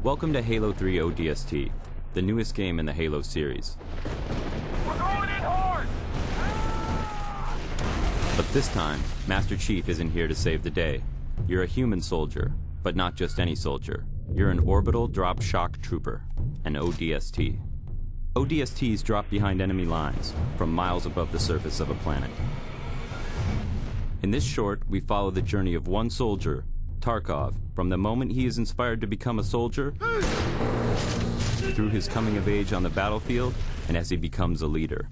Welcome to Halo 3 ODST, the newest game in the Halo series. We're going in hard! But this time, Master Chief isn't here to save the day. You're a human soldier, but not just any soldier. You're an Orbital Drop Shock Trooper, an ODST. ODSTs drop behind enemy lines, from miles above the surface of a planet. In this short, we follow the journey of one soldier, Tarkov, from the moment he is inspired to become a soldier, through his coming of age on the battlefield, and as he becomes a leader.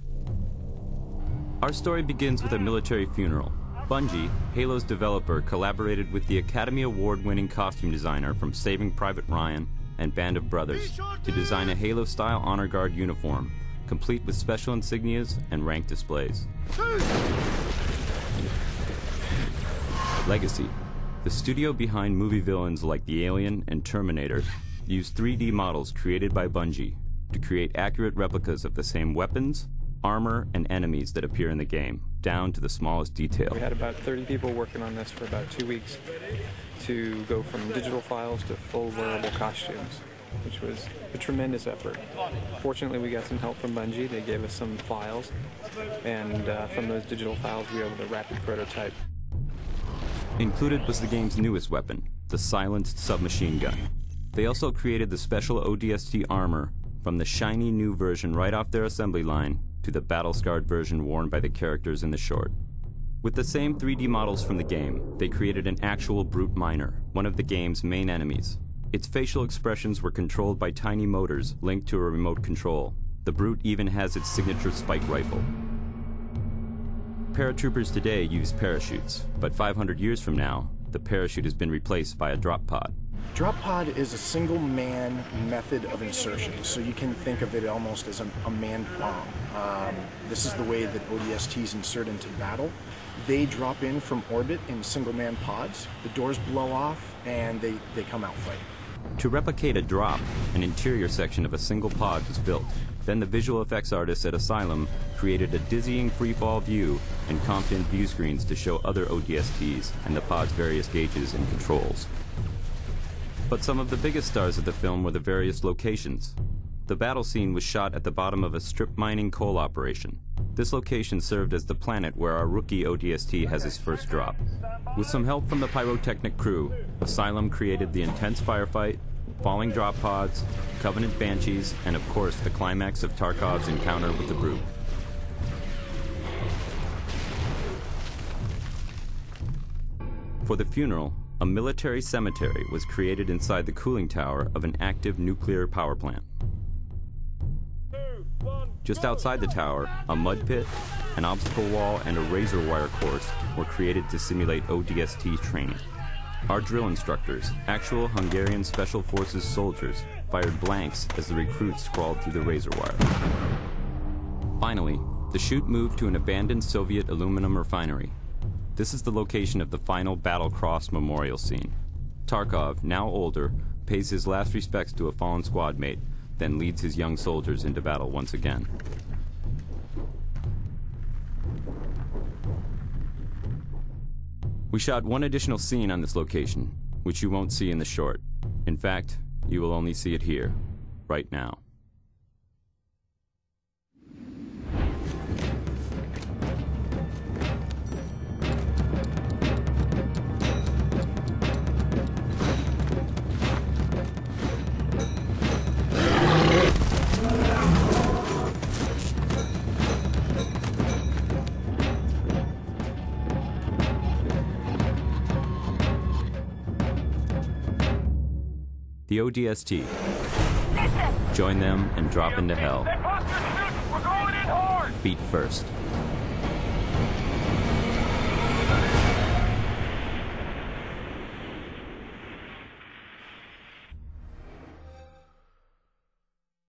Our story begins with a military funeral. Bungie, Halo's developer, collaborated with the Academy Award-winning costume designer from Saving Private Ryan and Band of Brothers to design a Halo-style Honor Guard uniform, complete with special insignias and rank displays. Legacy. The studio behind movie villains like The Alien and Terminator used 3D models created by Bungie to create accurate replicas of the same weapons, armor, and enemies that appear in the game, down to the smallest detail. We had about 30 people working on this for about 2 weeks to go from digital files to full wearable costumes, which was a tremendous effort. Fortunately, we got some help from Bungie. They gave us some files, and from those digital files, we were able to rapid prototype. Included was the game's newest weapon, the silenced submachine gun. They also created the special ODST armor from the shiny new version right off their assembly line to the battle-scarred version worn by the characters in the short. With the same 3D models from the game, they created an actual brute miner, one of the game's main enemies. Its facial expressions were controlled by tiny motors linked to a remote control. The brute even has its signature spike rifle. Paratroopers today use parachutes, but 500 years from now, the parachute has been replaced by a drop pod. Drop pod is a single-man method of insertion, so you can think of it almost as a manned bomb. This is the way that ODSTs insert into battle. They drop in from orbit in single-man pods, the doors blow off, and they come out fighting. To replicate a drop, an interior section of a single pod was built. Then the visual effects artists at Asylum created a dizzying freefall view and comped in view screens to show other ODSTs and the pod's various gauges and controls. But some of the biggest stars of the film were the various locations. The battle scene was shot at the bottom of a strip mining coal operation. This location served as the planet where our rookie ODST has his first drop. With some help from the pyrotechnic crew, Asylum created the intense firefight, falling drop pods, Covenant Banshees, and of course the climax of Tarkov's encounter with the Brute. For the funeral, a military cemetery was created inside the cooling tower of an active nuclear power plant. Just outside the tower, a mud pit, an obstacle wall, and a razor wire course were created to simulate ODST training. Our drill instructors, actual Hungarian Special Forces soldiers, fired blanks as the recruits crawled through the razor wire. Finally, the shoot moved to an abandoned Soviet aluminum refinery. This is the location of the final Battle Cross memorial scene. Tarkov, now older, pays his last respects to a fallen squad mate, then leads his young soldiers into battle once again. We shot one additional scene on this location, which you won't see in the short. In fact, you will only see it here, right now. The ODST. Join them and drop into hell. We're going in hard! Feet first.